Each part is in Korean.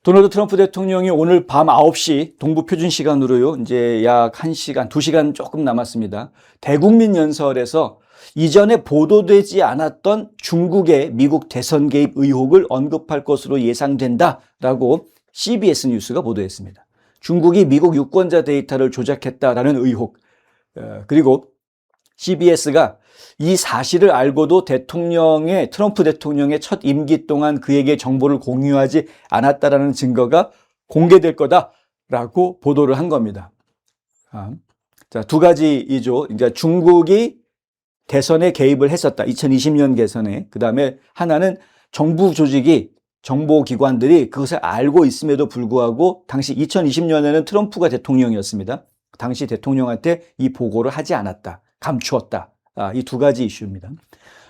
도널드 트럼프 대통령이 오늘 밤 9시 동부 표준 시간으로요. 이제 약 1시간, 2시간 조금 남았습니다. 대국민 연설에서 이전에 보도되지 않았던 중국의 미국 대선 개입 의혹을 언급할 것으로 예상된다라고 CBS 뉴스가 보도했습니다. 중국이 미국 유권자 데이터를 조작했다라는 의혹. 그리고 CBS가 이 사실을 알고도 트럼프 대통령의 첫 임기 동안 그에게 정보를 공유하지 않았다라는 증거가 공개될 거다라고 보도를 한 겁니다. 자, 두 가지이죠. 그러니까 중국이 대선에 개입을 했었다. 2020년 대선에. 그 다음에 하나는 정부 조직이 정보기관들이 그것을 알고 있음에도 불구하고 당시 2020년에는 트럼프가 대통령이었습니다. 당시 대통령한테 이 보고를 하지 않았다. 감추었다. 이 두 가지 이슈입니다.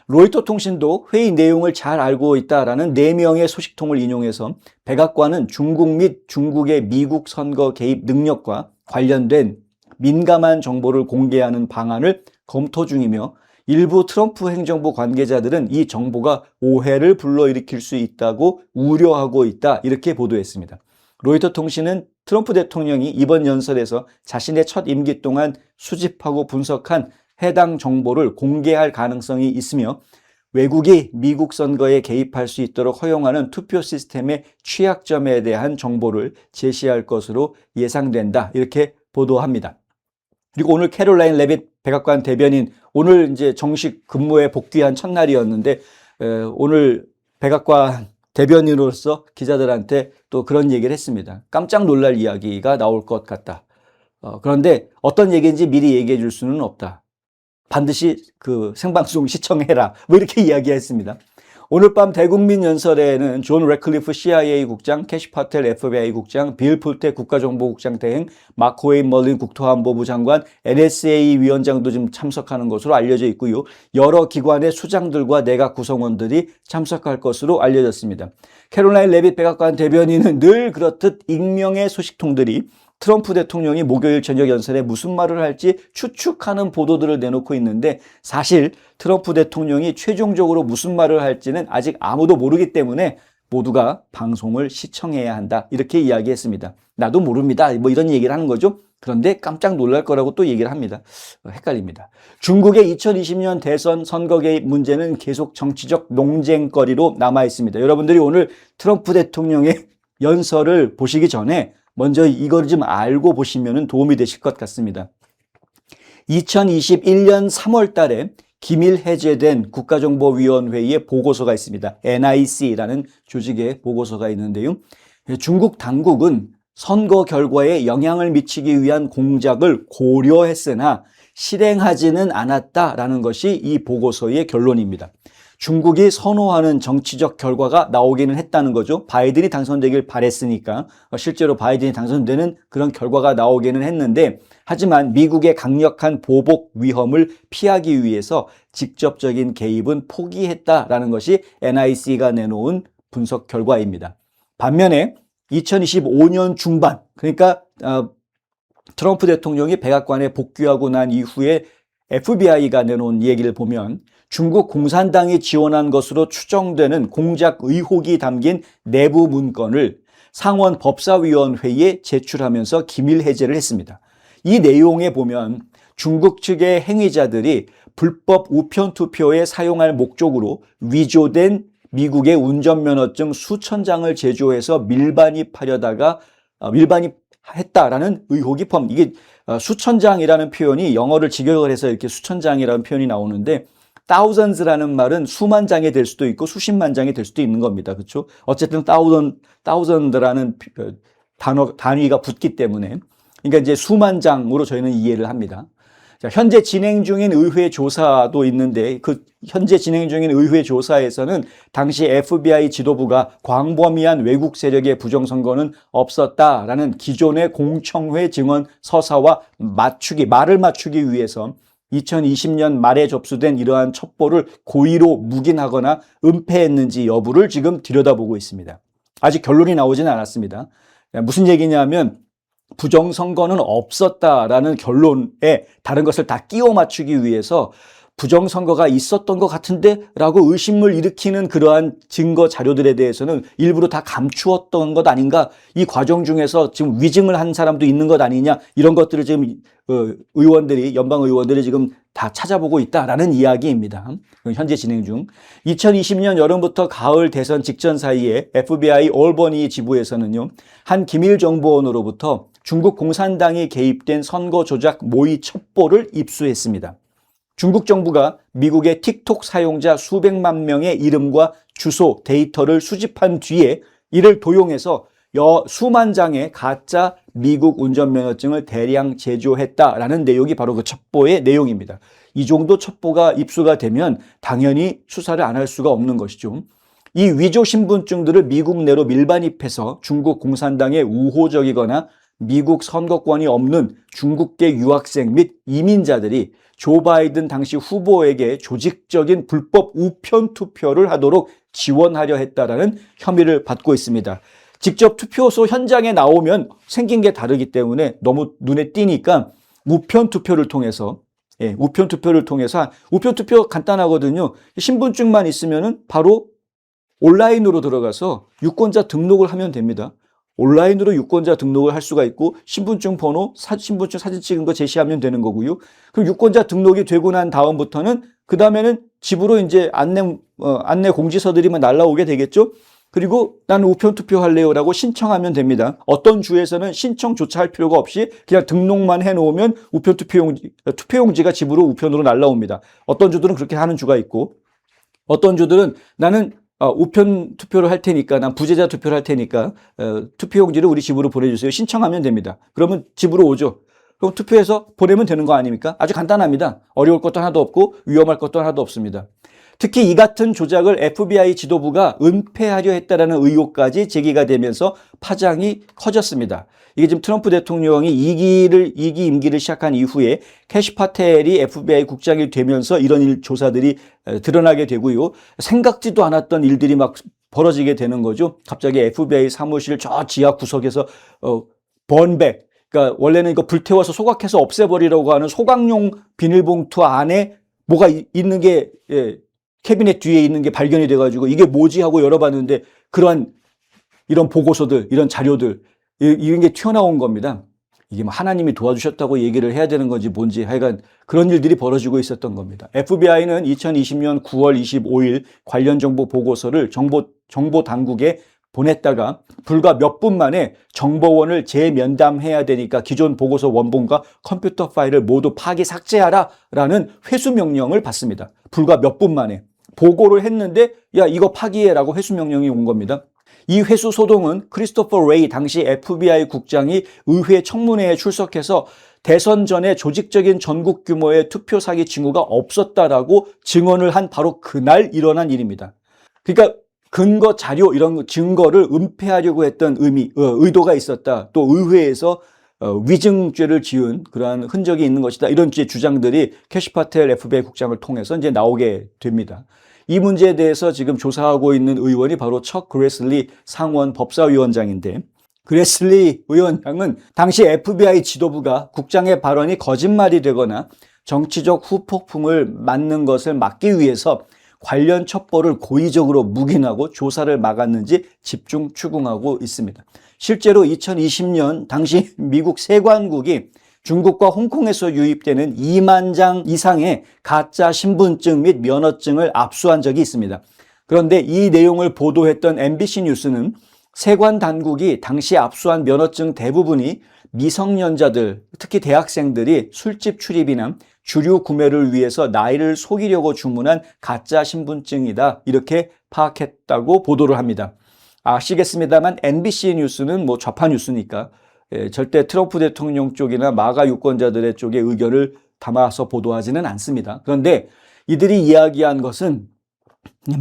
로이터 통신도 회의 내용을 잘 알고 있다라는 4명의 소식통을 인용해서 백악관은 중국 및 중국의 미국 선거 개입 능력과 관련된 민감한 정보를 공개하는 방안을 검토 중이며 일부 트럼프 행정부 관계자들은 이 정보가 오해를 불러일으킬 수 있다고 우려하고 있다. 이렇게 보도했습니다. 로이터 통신은 트럼프 대통령이 이번 연설에서 자신의 첫 임기 동안 수집하고 분석한 해당 정보를 공개할 가능성이 있으며 외국이 미국 선거에 개입할 수 있도록 허용하는 투표 시스템의 취약점에 대한 정보를 제시할 것으로 예상된다. 이렇게 보도합니다. 그리고 오늘 캐롤라인 레빗 백악관 대변인 오늘 이제 정식 근무에 복귀한 첫날이었는데 오늘 백악관 대변인으로서 기자들한테 또 그런 얘기를 했습니다. 깜짝 놀랄 이야기가 나올 것 같다. 그런데 어떤 얘기인지 미리 얘기해 줄 수는 없다. 반드시 그 생방송 시청해라. 뭐 이렇게 이야기했습니다. 오늘 밤 대국민 연설에는 존 래클리프 CIA 국장, 캐시 파텔 FBI 국장, 빌 풀테 국가정보국장 대행, 마크 웨인 멀린 국토안보부 장관, NSA 위원장도 좀 참석하는 것으로 알려져 있고요. 여러 기관의 수장들과 내각 구성원들이 참석할 것으로 알려졌습니다. 캐롤라인 레빗 백악관 대변인은 늘 그렇듯 익명의 소식통들이 트럼프 대통령이 목요일 저녁 연설에 무슨 말을 할지 추측하는 보도들을 내놓고 있는데 사실 트럼프 대통령이 최종적으로 무슨 말을 할지는 아직 아무도 모르기 때문에 모두가 방송을 시청해야 한다. 이렇게 이야기했습니다. 나도 모릅니다. 뭐 이런 얘기를 하는 거죠. 그런데 깜짝 놀랄 거라고 또 얘기를 합니다. 헷갈립니다. 중국의 2020년 대선 선거 개입 문제는 계속 정치적 논쟁거리로 남아 있습니다. 여러분들이 오늘 트럼프 대통령의 연설을 보시기 전에 먼저 이걸 좀 알고 보시면 도움이 되실 것 같습니다. 2021년 3월 달에 기밀 해제된 국가정보위원회의 보고서가 있습니다. NIC라는 조직의 보고서가 있는데요. 중국 당국은 선거 결과에 영향을 미치기 위한 공작을 고려했으나 실행하지는 않았다라는 것이 이 보고서의 결론입니다. 중국이 선호하는 정치적 결과가 나오기는 했다는 거죠. 바이든이 당선되길 바랬으니까 실제로 바이든이 당선되는 그런 결과가 나오기는 했는데 하지만 미국의 강력한 보복 위험을 피하기 위해서 직접적인 개입은 포기했다라는 것이 NIC가 내놓은 분석 결과입니다. 반면에 2025년 중반 그러니까 트럼프 대통령이 백악관에 복귀하고 난 이후에 FBI가 내놓은 얘기를 보면 중국 공산당이 지원한 것으로 추정되는 공작 의혹이 담긴 내부 문건을 상원 법사위원회에 제출하면서 기밀 해제를 했습니다. 이 내용에 보면 중국 측의 행위자들이 불법 우편 투표에 사용할 목적으로 위조된 미국의 운전면허증 수천 장을 제조해서 밀반입하려다가 밀반입했다라는 의혹이 이게 수천 장이라는 표현이 영어를 직역을 해서 이렇게 수천 장이라는 표현이 나오는데 thousands라는 말은 수만 장이 될 수도 있고 수십만 장이 될 수도 있는 겁니다. 그렇죠? 어쨌든 thousand라는 단위가 붙기 때문에 그러니까 이제 수만 장으로 저희는 이해를 합니다. 자, 현재 진행 중인 의회 조사도 있는데 그 현재 진행 중인 의회 조사에서는 당시 FBI 지도부가 광범위한 외국 세력의 부정선거는 없었다라는 기존의 공청회 증언 서사와 말을 맞추기 위해서 2020년 말에 접수된 이러한 첩보를 고의로 묵인하거나 은폐했는지 여부를 지금 들여다보고 있습니다. 아직 결론이 나오지는 않았습니다. 무슨 얘기냐면 부정선거는 없었다라는 결론에 다른 것을 다 끼워 맞추기 위해서 부정선거가 있었던 것 같은데 라고 의심을 일으키는 그러한 증거 자료들에 대해서는 일부러 다 감추었던 것 아닌가, 이 과정 중에서 지금 위증을 한 사람도 있는 것 아니냐, 이런 것들을 지금 의원들이, 연방 의원들이 지금 다 찾아보고 있다라는 이야기입니다. 현재 진행 중. 2020년 여름부터 가을 대선 직전 사이에 FBI 올버니 지부에서는요, 한 기밀 정보원으로부터 중국 공산당이 개입된 선거 조작 모의 첩보를 입수했습니다. 중국 정부가 미국의 틱톡 사용자 수백만 명의 이름과 주소, 데이터를 수집한 뒤에 이를 도용해서 수만 장의 가짜 미국 운전면허증을 대량 제조했다라는 내용이 바로 그 첩보의 내용입니다. 이 정도 첩보가 입수가 되면 당연히 수사를 안 할 수가 없는 것이죠. 이 위조 신분증들을 미국 내로 밀반입해서 중국 공산당에 우호적이거나 미국 선거권이 없는 중국계 유학생 및 이민자들이 조 바이든 당시 후보에게 조직적인 불법 우편 투표를 하도록 지원하려 했다라는 혐의를 받고 있습니다. 직접 투표소 현장에 나오면 생긴 게 다르기 때문에 너무 눈에 띄니까 우편 투표를 통해서, 우편 투표 간단하거든요. 신분증만 있으면은 바로 온라인으로 들어가서 유권자 등록을 하면 됩니다. 온라인으로 유권자 등록을 할 수가 있고, 신분증 번호, 신분증 사진 찍은 거 제시하면 되는 거고요. 그럼 유권자 등록이 되고 난 다음부터는, 그 다음에는 집으로 이제 안내 공지서들이 날라오게 되겠죠. 그리고 나는 우편 투표할래요라고 신청하면 됩니다. 어떤 주에서는 신청조차 할 필요가 없이 그냥 등록만 해놓으면 우편 투표용지가 집으로 우편으로 날라옵니다. 어떤 주들은 그렇게 하는 주가 있고, 어떤 주들은 나는 우편 투표를 할 테니까, 난 부재자 투표를 할 테니까 투표용지를 우리 집으로 보내주세요. 신청하면 됩니다. 그러면 집으로 오죠. 그럼 투표해서 보내면 되는 거 아닙니까? 아주 간단합니다. 어려울 것도 하나도 없고 위험할 것도 하나도 없습니다. 특히 이 같은 조작을 FBI 지도부가 은폐하려 했다라는 의혹까지 제기가 되면서 파장이 커졌습니다. 이게 지금 트럼프 대통령이 2기 임기를 시작한 이후에 캐시 파텔이 FBI 국장이 되면서 이런 조사들이 드러나게 되고요. 생각지도 않았던 일들이 막 벌어지게 되는 거죠. 갑자기 FBI 사무실 저 지하 구석에서 번백, 그러니까 원래는 이거 불태워서 소각해서 없애버리려고 하는 소각용 비닐봉투 안에 뭐가 있는 게, 캐비넷 뒤에 있는 게 발견이 돼가지고 이게 뭐지 하고 열어봤는데 이런 보고서들, 이런 자료들, 이런 게 튀어나온 겁니다. 이게 뭐 하나님이 도와주셨다고 얘기를 해야 되는 건지 뭔지, 하여간 그런 일들이 벌어지고 있었던 겁니다. FBI는 2020년 9월 25일 관련 정보 보고서를 정보 당국에 보냈다가 불과 몇 분 만에 정보원을 재면담해야 되니까 기존 보고서 원본과 컴퓨터 파일을 모두 파기 삭제하라 라는 회수 명령을 받습니다. 불과 몇 분 만에 보고를 했는데, 야, 이거 파기해라고 회수 명령이 온 겁니다. 이 회수 소동은 크리스토퍼 레이 당시 FBI 국장이 의회 청문회에 출석해서 대선 전에 조직적인 전국 규모의 투표 사기 징후가 없었다라고 증언을 한 바로 그날 일어난 일입니다. 그러니까 근거 자료, 이런 증거를 은폐하려고 했던 의도가 있었다. 또 의회에서 위증죄를 지은 그러한 흔적이 있는 것이다. 이런 주장들이 캐시 파텔 FBI 국장을 통해서 이제 나오게 됩니다. 이 문제에 대해서 지금 조사하고 있는 의원이 바로 척 그레슬리 상원 법사위원장인데, 그레슬리 위원장은 당시 FBI 지도부가 국장의 발언이 거짓말이 되거나 정치적 후폭풍을 맞는 것을 막기 위해서 관련 첩보를 고의적으로 묵인하고 조사를 막았는지 집중 추궁하고 있습니다. 실제로 2020년 당시 미국 세관국이 중국과 홍콩에서 유입되는 2만 장 이상의 가짜 신분증 및 면허증을 압수한 적이 있습니다. 그런데 이 내용을 보도했던 MBC 뉴스는 세관 당국이 당시 압수한 면허증 대부분이 미성년자들, 특히 대학생들이 술집 출입이나 주류 구매를 위해서 나이를 속이려고 주문한 가짜 신분증이다, 이렇게 파악했다고 보도를 합니다. 아시겠습니다만 MBC 뉴스는 뭐 좌파 뉴스니까 절대 트럼프 대통령 쪽이나 마가 유권자들의 쪽의 의견을 담아서 보도하지는 않습니다. 그런데 이들이 이야기한 것은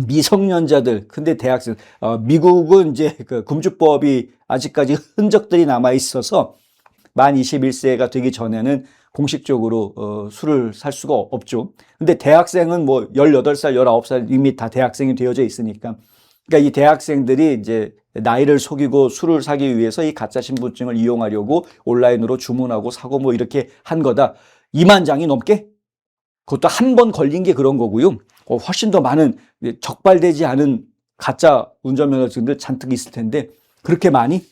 미성년자들, 근데 대학생, 미국은 이제 그 금주법이 아직까지 흔적들이 남아 있어서 만 21세가 되기 전에는 공식적으로 술을 살 수가 없죠. 근데 대학생은 뭐 18살, 19살 이미 다 대학생이 되어져 있으니까, 그러니까 이 대학생들이 이제 나이를 속이고 술을 사기 위해서 이 가짜 신분증을 이용하려고 온라인으로 주문하고 사고 뭐 이렇게 한 거다. 2만 장이 넘게? 그것도 한 번 걸린 게 그런 거고요. 훨씬 더 많은 적발되지 않은 가짜 운전면허증들 잔뜩 있을 텐데 그렇게 많이?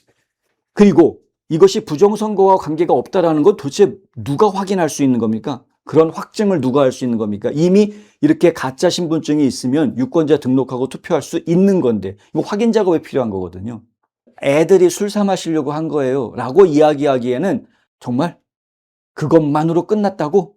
그리고 이것이 부정선거와 관계가 없다라는 건 도대체 누가 확인할 수 있는 겁니까? 그런 확증을 누가 할 수 있는 겁니까? 이미 이렇게 가짜 신분증이 있으면 유권자 등록하고 투표할 수 있는 건데 이거 확인 작업이 필요한 거거든요. 애들이 술 사 마시려고 한 거예요 라고 이야기하기에는 정말 그것만으로 끝났다고?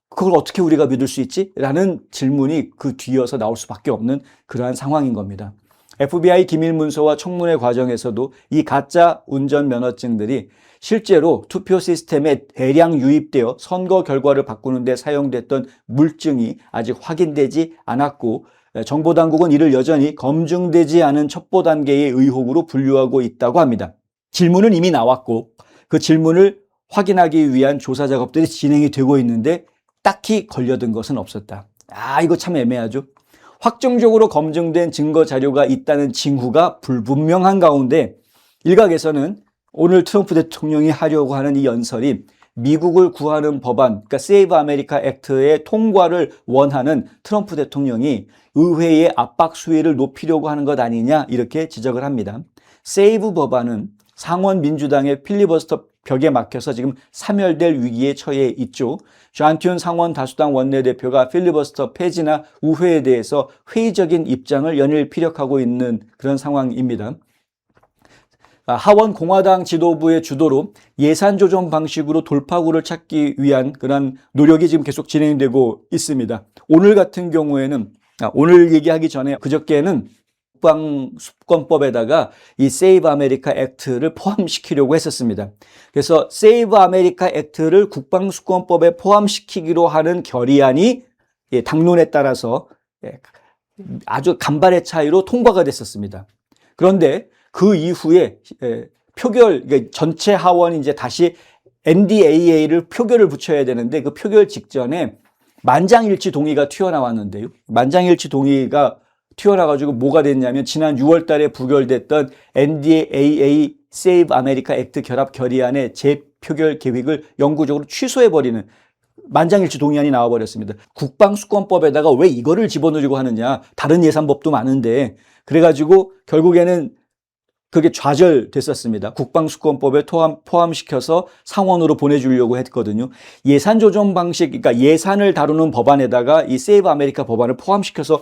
그걸 어떻게 우리가 믿을 수 있지? 라는 질문이 그 뒤이어서 나올 수밖에 없는 그러한 상황인 겁니다. FBI 기밀 문서와 청문회 과정에서도 이 가짜 운전면허증들이 실제로 투표 시스템에 대량 유입되어 선거 결과를 바꾸는 데 사용됐던 물증이 아직 확인되지 않았고 정보당국은 이를 여전히 검증되지 않은 첩보 단계의 의혹으로 분류하고 있다고 합니다. 질문은 이미 나왔고 그 질문을 확인하기 위한 조사 작업들이 진행이 되고 있는데 딱히 걸려든 것은 없었다. 이거 참 애매하죠. 확정적으로 검증된 증거 자료가 있다는 징후가 불분명한 가운데 일각에서는 오늘 트럼프 대통령이 하려고 하는 이 연설이 미국을 구하는 법안, 그러니까 세이브 아메리카 액트의 통과를 원하는 트럼프 대통령이 의회의 압박 수위를 높이려고 하는 것 아니냐 이렇게 지적을 합니다. 세이브 법안은 상원 민주당의 필리버스터 벽에 막혀서 지금 사멸될 위기에 처해 있죠. 존 튠 상원 다수당 원내대표가 필리버스터 폐지나 우회에 대해서 회의적인 입장을 연일 피력하고 있는 그런 상황입니다. 하원 공화당 지도부의 주도로 예산 조정 방식으로 돌파구를 찾기 위한 그런 노력이 지금 계속 진행되고 있습니다. 오늘 같은 경우에는 오늘 얘기하기 전에 그저께는 국방수권법에다가 이 세이브 아메리카 액트를 포함시키려고 했었습니다. 그래서 세이브 아메리카 액트를 국방수권법에 포함시키기로 하는 결의안이 당론에 따라서 아주 간발의 차이로 통과가 됐었습니다. 그런데 그 이후에 표결, 그러니까 전체 하원이 이제 다시 NDAA를 표결을 붙여야 되는데 그 표결 직전에 만장일치 동의가 튀어나왔는데요. 만장일치 동의가 튀어나가지고 뭐가 됐냐면 지난 6월 달에 부결됐던 NDAA 세이브 아메리카 액트 결합 결의안의 재표결 계획을 영구적으로 취소해버리는 만장일치 동의안이 나와버렸습니다. 국방수권법에다가 왜 이거를 집어넣으려고 하느냐. 다른 예산법도 많은데. 그래가지고 결국에는 그게 좌절됐었습니다. 국방수권법에 포함시켜서 상원으로 보내주려고 했거든요. 예산 조정 방식, 그러니까 예산을 다루는 법안에다가 이 세이브 아메리카 법안을 포함시켜서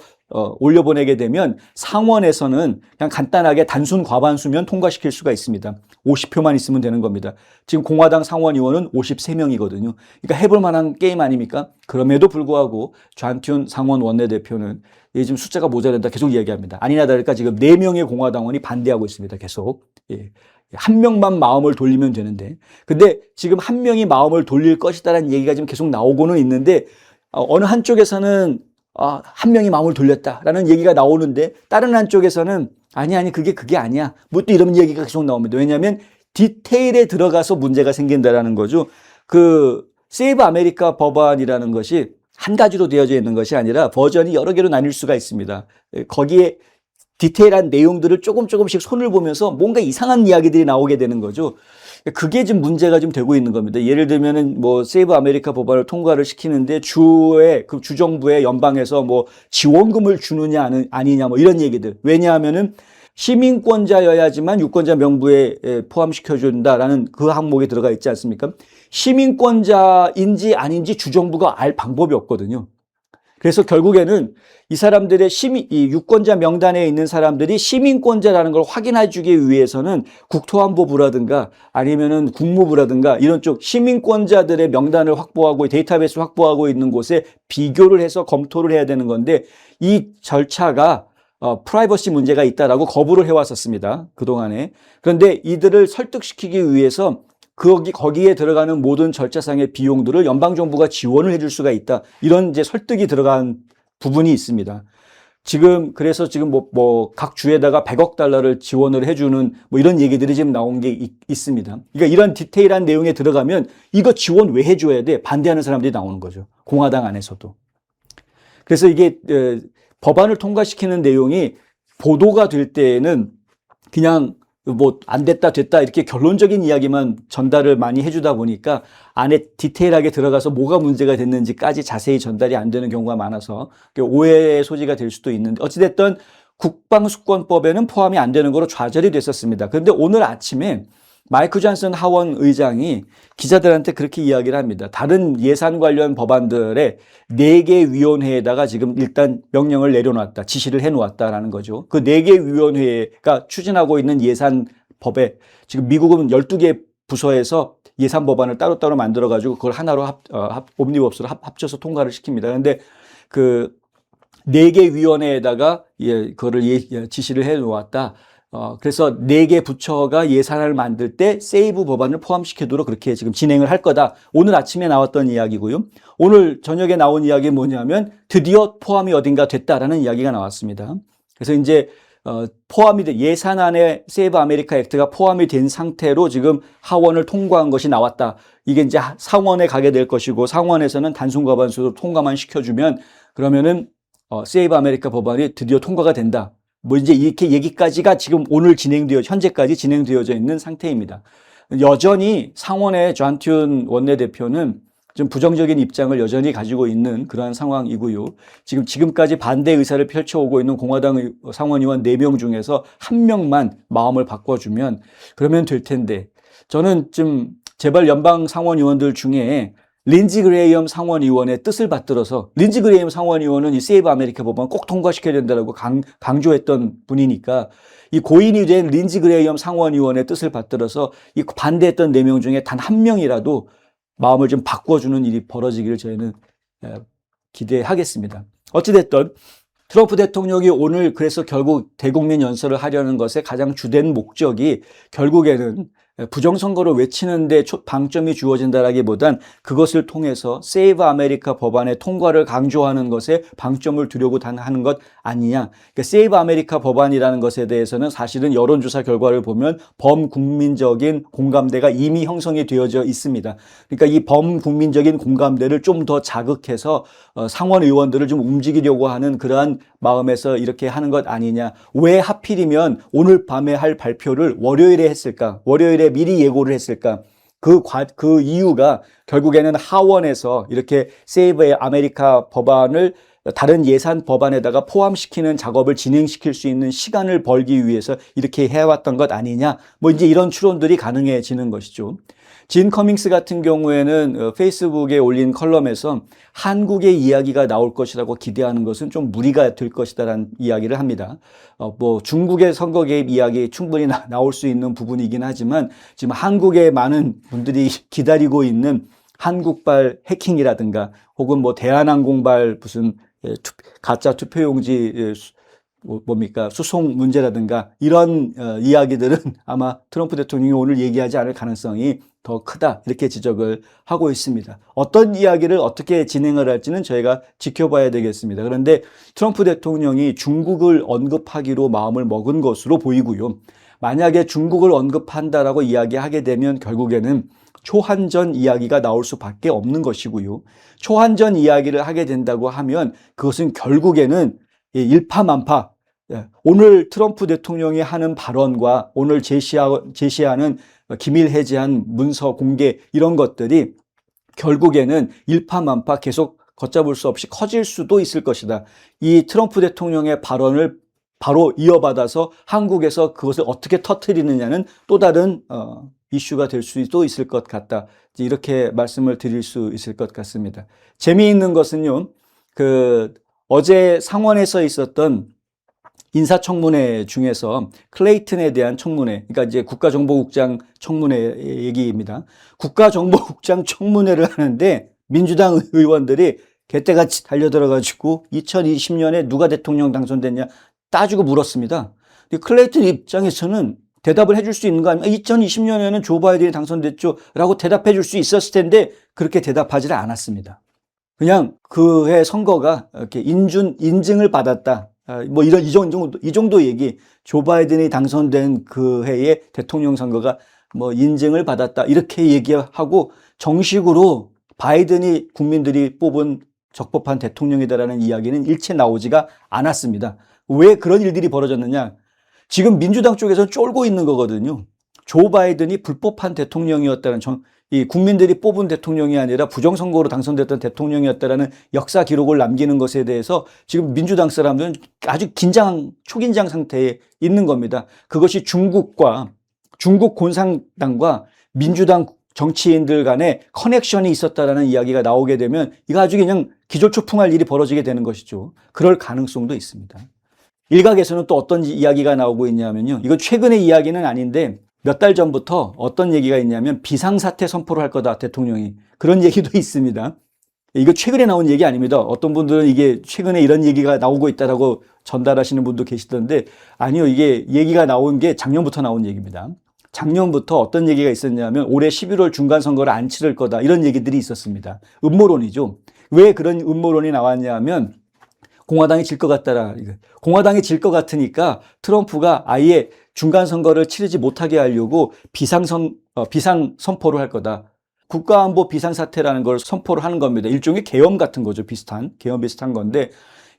올려보내게 되면 상원에서는 그냥 간단하게 단순 과반수면 통과시킬 수가 있습니다. 50표만 있으면 되는 겁니다. 지금 공화당 상원의원은 53명이거든요. 그러니까 해볼 만한 게임 아닙니까? 그럼에도 불구하고 존 튠 상원 원내대표는 지금 숫자가 모자란다 계속 이야기합니다. 아니나 다를까 지금 4명의 공화당원이 반대하고 있습니다. 계속. 한 명만 마음을 돌리면 되는데. 근데 지금 한 명이 마음을 돌릴 것이다라는 얘기가 지금 계속 나오고는 있는데 어느 한쪽에서는 한 명이 마음을 돌렸다라는 얘기가 나오는데 다른 한쪽에서는 아니 그게 아니야. 뭐 또 이런 얘기가 계속 나옵니다. 왜냐하면 디테일에 들어가서 문제가 생긴다라는 거죠. 그 세이브 아메리카 법안이라는 것이 한 가지로 되어져 있는 것이 아니라 버전이 여러 개로 나뉠 수가 있습니다. 거기에 디테일한 내용들을 조금씩 손을 보면서 뭔가 이상한 이야기들이 나오게 되는 거죠. 그게 지금 문제가 좀 되고 있는 겁니다. 예를 들면은 뭐 세이브 아메리카 법안을 통과를 시키는데 그 주정부의 연방에서 뭐 지원금을 주느냐 아니냐 뭐 이런 얘기들. 왜냐하면은 시민권자여야지만 유권자 명부에 포함시켜준다라는 그 항목에 들어가 있지 않습니까? 시민권자인지 아닌지 주정부가 알 방법이 없거든요. 그래서 결국에는 이 사람들의 이 유권자 명단에 있는 사람들이 시민권자라는 걸 확인해 주기 위해서는 국토안보부라든가 아니면은 국무부라든가 이런 쪽 시민권자들의 명단을 확보하고 데이터베이스 확보하고 있는 곳에 비교를 해서 검토를 해야 되는 건데 이 절차가 프라이버시 문제가 있다라고 거부를 해왔었습니다. 그동안에. 그런데 이들을 설득시키기 위해서 거기에 들어가는 모든 절차상의 비용들을 연방정부가 지원을 해줄 수가 있다. 이런 이제 설득이 들어간 부분이 있습니다. 그래서 지금 각 주에다가 100억 달러를 지원을 해주는 뭐 이런 얘기들이 지금 나온 게 있습니다. 그러니까 이런 디테일한 내용에 들어가면 이거 지원 왜 해줘야 돼? 반대하는 사람들이 나오는 거죠. 공화당 안에서도. 그래서 이게 법안을 통과시키는 내용이 보도가 될 때에는 그냥 뭐 안 됐다 됐다 이렇게 결론적인 이야기만 전달을 많이 해주다 보니까 안에 디테일하게 들어가서 뭐가 문제가 됐는지까지 자세히 전달이 안 되는 경우가 많아서 오해의 소지가 될 수도 있는데 어찌됐든 국방수권법에는 포함이 안 되는 거로 좌절이 됐었습니다. 그런데 오늘 아침에 마이크 존슨 하원 의장이 기자들한테 그렇게 이야기를 합니다. 다른 예산 관련 법안들의 4개 위원회에다가 지금 일단 명령을 내려놨다. 지시를 해놓았다라는 거죠. 그 4개 위원회가 추진하고 있는 예산법에 지금 미국은 12개 부서에서 예산 법안을 따로따로 만들어가지고 그걸 하나로 옴니버스로 합쳐서 통과를 시킵니다. 그런데 그 4개 위원회에다가 그거를 지시를 해놓았다. 그래서 4개 부처가 예산을 만들 때 세이브 법안을 포함시키도록 그렇게 지금 진행을 할 거다. 오늘 아침에 나왔던 이야기고요. 오늘 저녁에 나온 이야기는 뭐냐면 드디어 포함이 어딘가 됐다라는 이야기가 나왔습니다. 그래서 이제 포함이 된 예산안에 세이브 아메리카 액트가 포함이 된 상태로 지금 하원을 통과한 것이 나왔다. 이게 이제 상원에 가게 될 것이고 상원에서는 단순 과반수로 통과만 시켜주면 그러면은 세이브 아메리카 법안이 드디어 통과가 된다. 뭐 이제 이렇게 얘기까지가 지금 오늘 현재까지 진행되어져 있는 상태입니다. 여전히 상원의 존 튠 원내대표는 좀 부정적인 입장을 여전히 가지고 있는 그러한 상황이고요. 지금까지 반대 의사를 펼쳐오고 있는 공화당 상원의원 4명 중에서 1명만 마음을 바꿔주면 그러면 될 텐데 저는 좀 제발 연방 상원의원들 중에 린지 그레이엄 상원의원의 뜻을 받들어서 린지 그레이엄 상원의원은 이 세이브 아메리카 법안 꼭 통과시켜야 된다고 강조했던 분이니까 이 고인이 된 린지 그레이엄 상원의원의 뜻을 받들어서 이 반대했던 4명 중에 단 1명이라도 마음을 좀 바꿔주는 일이 벌어지기를 저희는 기대하겠습니다. 어찌됐든 트럼프 대통령이 오늘 그래서 결국 대국민 연설을 하려는 것의 가장 주된 목적이 결국에는 부정선거를 외치는데 방점이 주어진다라기보단 그것을 통해서 세이브 아메리카 법안의 통과를 강조하는 것에 방점을 두려고 하는 것 아니냐. 그러니까 세이브 아메리카 법안이라는 것에 대해서는 사실은 여론조사 결과를 보면 범국민적인 공감대가 이미 형성이 되어져 있습니다. 그러니까 이 범국민적인 공감대를 좀 더 자극해서 상원 의원들을 좀 움직이려고 하는 그러한 마음에서 이렇게 하는 것 아니냐. 왜 하필이면 오늘 밤에 할 발표를 월요일에 했을까? 월요일에 미리 예고를 했을까? 그 이유가 결국에는 하원에서 이렇게 세이브 아메리카 법안을 다른 예산 법안에다가 포함시키는 작업을 진행시킬 수 있는 시간을 벌기 위해서 이렇게 해왔던 것 아니냐. 뭐 이제 이런 추론들이 가능해지는 것이죠. 진 커밍스 같은 경우에는 페이스북에 올린 컬럼에서 한국의 이야기가 나올 것이라고 기대하는 것은 좀 무리가 될 것이다라는 이야기를 합니다. 뭐 중국의 선거 개입 이야기 충분히 나올 수 있는 부분이긴 하지만 지금 한국의 많은 분들이 기다리고 있는 한국발 해킹이라든가 혹은 뭐 대한항공발 무슨 가짜 투표용지 뭡니까 수송 문제라든가 이런 이야기들은 아마 트럼프 대통령이 오늘 얘기하지 않을 가능성이 더 크다 이렇게 지적을 하고 있습니다. 어떤 이야기를 어떻게 진행을 할지는 저희가 지켜봐야 되겠습니다. 그런데 트럼프 대통령이 중국을 언급하기로 마음을 먹은 것으로 보이고요. 만약에 중국을 언급한다라고 이야기하게 되면 결국에는 초한전 이야기가 나올 수밖에 없는 것이고요. 초한전 이야기를 하게 된다고 하면 그것은 결국에는 일파만파 오늘 트럼프 대통령이 하는 발언과 오늘 제시하는 기밀 해제한 문서 공개 이런 것들이 결국에는 일파만파 계속 걷잡을 수 없이 커질 수도 있을 것이다. 이 트럼프 대통령의 발언을 바로 이어받아서 한국에서 그것을 어떻게 터뜨리느냐는 또 다른 이슈가 될 수도 있을 것 같다. 이렇게 말씀을 드릴 수 있을 것 같습니다. 재미있는 것은요, 어제 상원에서 있었던 인사청문회 중에서 클레이튼에 대한 청문회, 그러니까 이제 국가정보국장 청문회 얘기입니다. 국가정보국장 청문회를 하는데 민주당 의원들이 개떼같이 달려들어가지고 2020년에 누가 대통령 당선됐냐 따지고 물었습니다. 근데 클레이튼 입장에서는 대답을 해줄 수 있는 거 아니면 2020년에는 조 바이든이 당선됐죠 라고 대답해 줄 수 있었을 텐데 그렇게 대답하지를 않았습니다. 그냥 그해 선거가 이렇게 인증을 받았다. 뭐 이 정도 얘기. 조 바이든이 당선된 그 해에 대통령 선거가 뭐 인증을 받았다. 이렇게 얘기하고 정식으로 바이든이 국민들이 뽑은 적법한 대통령이다라는 이야기는 일체 나오지가 않았습니다. 왜 그런 일들이 벌어졌느냐? 지금 민주당 쪽에서는 쫄고 있는 거거든요. 조 바이든이 불법한 대통령이었다는 이 국민들이 뽑은 대통령이 아니라 부정선거로 당선됐던 대통령이었다라는 역사 기록을 남기는 것에 대해서 지금 민주당 사람들은 아주 초긴장 상태에 있는 겁니다. 그것이 중국 공산당과 민주당 정치인들 간에 커넥션이 있었다라는 이야기가 나오게 되면 이거 아주 그냥 기절초풍할 일이 벌어지게 되는 것이죠. 그럴 가능성도 있습니다. 일각에서는 또 어떤 이야기가 나오고 있냐면요. 이거 최근의 이야기는 아닌데 몇 달 전부터 어떤 얘기가 있냐면 비상사태 선포를 할 거다, 대통령이. 그런 얘기도 있습니다. 이거 최근에 나온 얘기 아닙니다. 어떤 분들은 이게 최근에 이런 얘기가 나오고 있다라고 전달하시는 분도 계시던데 아니요. 이게 얘기가 나온 게 작년부터 나온 얘기입니다. 작년부터 어떤 얘기가 있었냐면 올해 11월 중간선거를 안 치를 거다. 이런 얘기들이 있었습니다. 음모론이죠. 왜 그런 음모론이 나왔냐면 공화당이 질 것 같다라. 공화당이 질 것 같으니까 트럼프가 아예 중간선거를 치르지 못하게 하려고 비상 선포를 할 거다. 국가안보 비상사태라는 걸 선포를 하는 겁니다. 일종의 계엄 같은 거죠. 계엄 비슷한 건데,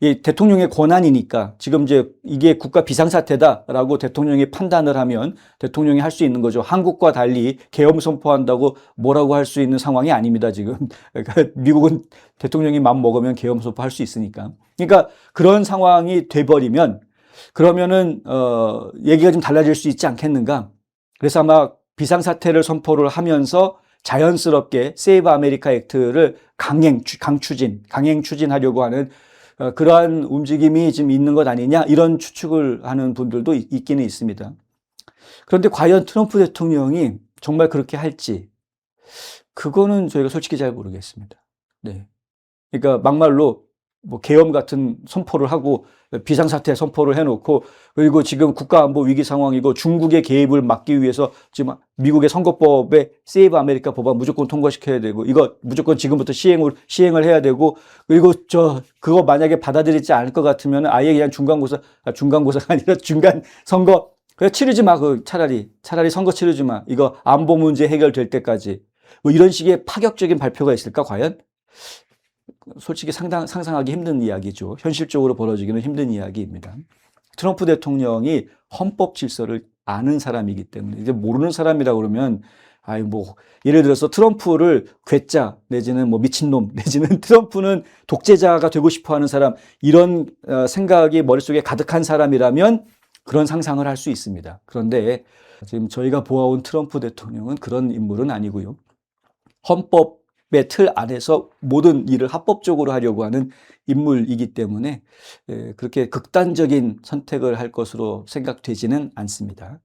이 대통령의 권한이니까 지금 이제 이게 국가 비상사태다라고 대통령이 판단을 하면 대통령이 할 수 있는 거죠. 한국과 달리 계엄 선포한다고 뭐라고 할 수 있는 상황이 아닙니다, 지금. 그러니까 미국은 대통령이 마음 먹으면 계엄 선포할 수 있으니까. 그러니까 그런 상황이 돼버리면 그러면은, 얘기가 좀 달라질 수 있지 않겠는가. 그래서 아마 비상사태를 선포를 하면서 자연스럽게 세이브 아메리카 액트를 강행 추진하려고 하는 그러한 움직임이 지금 있는 것 아니냐 이런 추측을 하는 분들도 있기는 있습니다. 그런데 과연 트럼프 대통령이 정말 그렇게 할지 그거는 저희가 솔직히 잘 모르겠습니다. 네. 그러니까 막말로 뭐 계엄 같은 선포를 하고 비상사태 선포를 해놓고 그리고 지금 국가안보 위기 상황이고 중국의 개입을 막기 위해서 지금 미국의 선거법에 세이브 아메리카 법안 무조건 통과시켜야 되고 이거 무조건 지금부터 시행을 해야 되고 그리고 그거 만약에 받아들이지 않을 것 같으면 아예 그냥 중간고사가 아니라 중간 선거 그냥 치르지 마. 차라리 선거 치르지 마. 이거 안보 문제 해결될 때까지 뭐 이런 식의 파격적인 발표가 있을까 과연? 솔직히 상상하기 힘든 이야기죠. 현실적으로 벌어지기는 힘든 이야기입니다. 트럼프 대통령이 헌법 질서를 아는 사람이기 때문에 이제 모르는 사람이라 그러면 예를 들어서 트럼프를 괴짜 내지는 뭐 미친놈 내지는 트럼프는 독재자가 되고 싶어 하는 사람 이런 생각이 머릿속에 가득한 사람이라면 그런 상상을 할 수 있습니다. 그런데 지금 저희가 보아온 트럼프 대통령은 그런 인물은 아니고요. 헌법의 틀 안에서 모든 일을 합법적으로 하려고 하는 인물이기 때문에 그렇게 극단적인 선택을 할 것으로 생각되지는 않습니다.